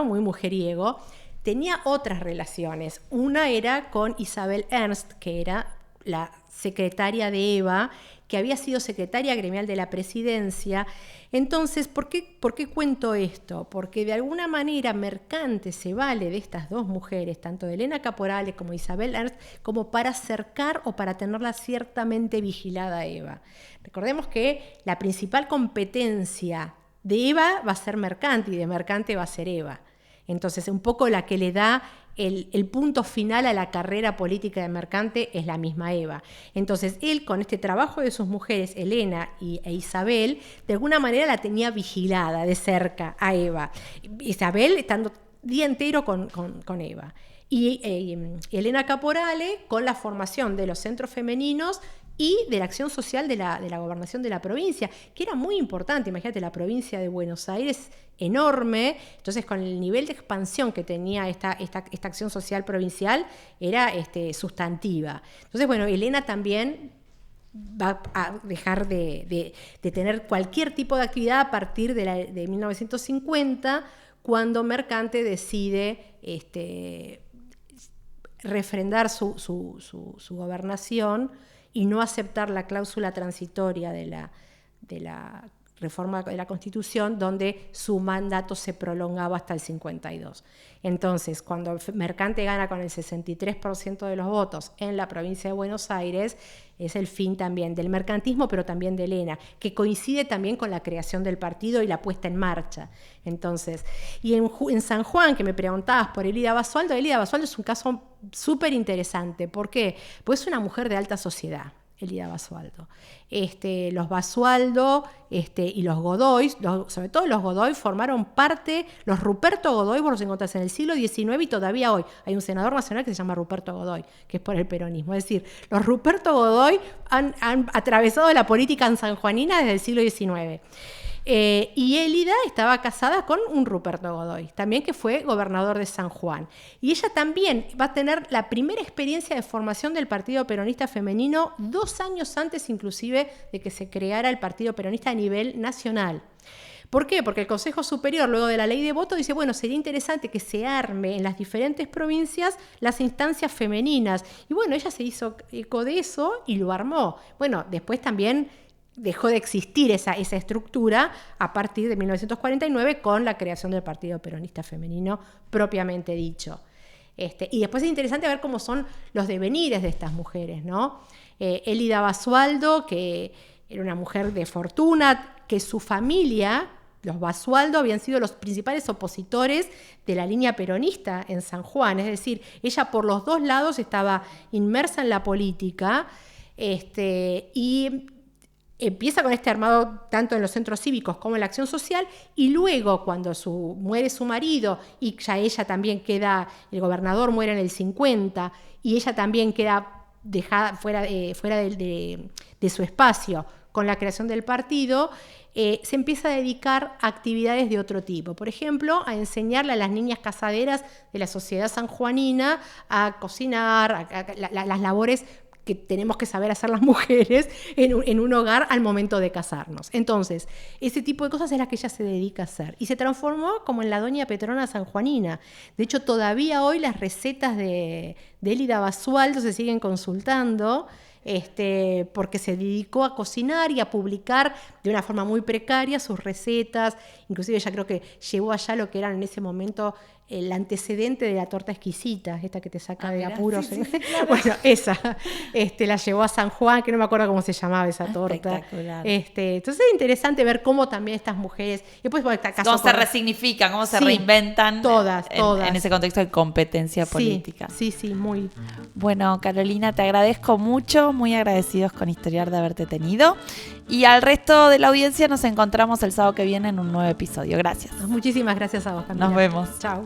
muy mujeriego, tenía otras relaciones. Una era con Isabel Ernst, que era la secretaria de Eva, que había sido secretaria gremial de la presidencia. Entonces, ¿por qué cuento esto? Porque de alguna manera Mercante se vale de estas dos mujeres, tanto de Elena Caporale como Isabel Ernst, como para acercar o para tenerla ciertamente vigilada a Eva. Recordemos que la principal competencia de Eva va a ser Mercante y de Mercante va a ser Eva. Entonces, un poco la que le da el punto final a la carrera política de Mercante es la misma Eva. Entonces, él con este trabajo de sus mujeres, Elena e Isabel, de alguna manera la tenía vigilada de cerca a Eva. Isabel estando día entero con Eva. Y Elena Caporale con la formación de los centros femeninos y de la acción social de la gobernación de la provincia, que era muy importante. Imagínate, la provincia de Buenos Aires enorme, entonces con el nivel de expansión que tenía esta acción social provincial era sustantiva. Entonces, bueno, Elena también va a dejar de tener cualquier tipo de actividad a partir de 1950, cuando Mercante decide refrendar su gobernación y no aceptar la cláusula transitoria de la reforma de la Constitución, donde su mandato se prolongaba hasta el 52. Entonces, cuando Mercante gana con el 63% de los votos en la provincia de Buenos Aires, es el fin también del mercantismo, pero también de Elena, que coincide también con la creación del partido y la puesta en marcha. Entonces, y en San Juan, que me preguntabas por Elida Basualdo es un caso súper interesante. ¿Por qué? Pues es una mujer de alta sociedad, Elida Basualdo. Los Basualdo y los Godoy, sobre todo los Godoy, formaron parte, los Ruperto Godoy, vos los encontrás en el siglo XIX y todavía hoy. Hay un senador nacional que se llama Ruperto Godoy, que es por el peronismo. Es decir, los Ruperto Godoy han atravesado la política sanjuanina desde el siglo XIX. Y Elida estaba casada con un Ruperto Godoy, también que fue gobernador de San Juan. Y ella también va a tener la primera experiencia de formación del Partido Peronista Femenino 2 años antes inclusive de que se creara el Partido Peronista a nivel nacional. ¿Por qué? Porque el Consejo Superior, luego de la ley de voto, dice, bueno, sería interesante que se arme en las diferentes provincias las instancias femeninas. Y bueno, ella se hizo eco de eso y lo armó. Bueno, después también dejó de existir esa estructura a partir de 1949 con la creación del Partido Peronista Femenino propiamente dicho. Y después es interesante ver cómo son los devenires de estas mujeres, ¿no? Elida Basualdo, que era una mujer de fortuna, que su familia, los Basualdo, habían sido los principales opositores de la línea peronista en San Juan. Es decir, ella por los dos lados estaba inmersa en la política y empieza con este armado tanto en los centros cívicos como en la acción social, y luego cuando muere su marido y ya ella también queda, el gobernador muere en el 50 y ella también queda dejada fuera de su espacio con la creación del partido, se empieza a dedicar a actividades de otro tipo. Por ejemplo, a enseñarle a las niñas casaderas de la sociedad sanjuanina a cocinar, las labores que tenemos que saber hacer las mujeres en un hogar al momento de casarnos. Entonces, ese tipo de cosas es las que ella se dedica a hacer. Y se transformó como en la doña Petrona sanjuanina. De hecho, todavía hoy las recetas de Elida Basualdo se siguen consultando, porque se dedicó a cocinar y a publicar de una forma muy precaria sus recetas. Inclusive ella creo que llevó allá lo que eran en ese momento el antecedente de la torta exquisita, esta que te saca de apuros. Sí, claro. Bueno, esa la llevó a San Juan, que no me acuerdo cómo se llamaba esa torta. Espectacular. Entonces es interesante ver cómo también estas mujeres, después por este caso, cómo se resignifican, cómo se reinventan todas. En ese contexto de competencia política. Sí, muy. Bueno, Carolina, te agradezco mucho, muy agradecidos con Historiar de haberte tenido. Y al resto de la audiencia nos encontramos el sábado que viene en un nuevo episodio. Gracias. Muchísimas gracias a vos, Camila. Nos vemos. Chao.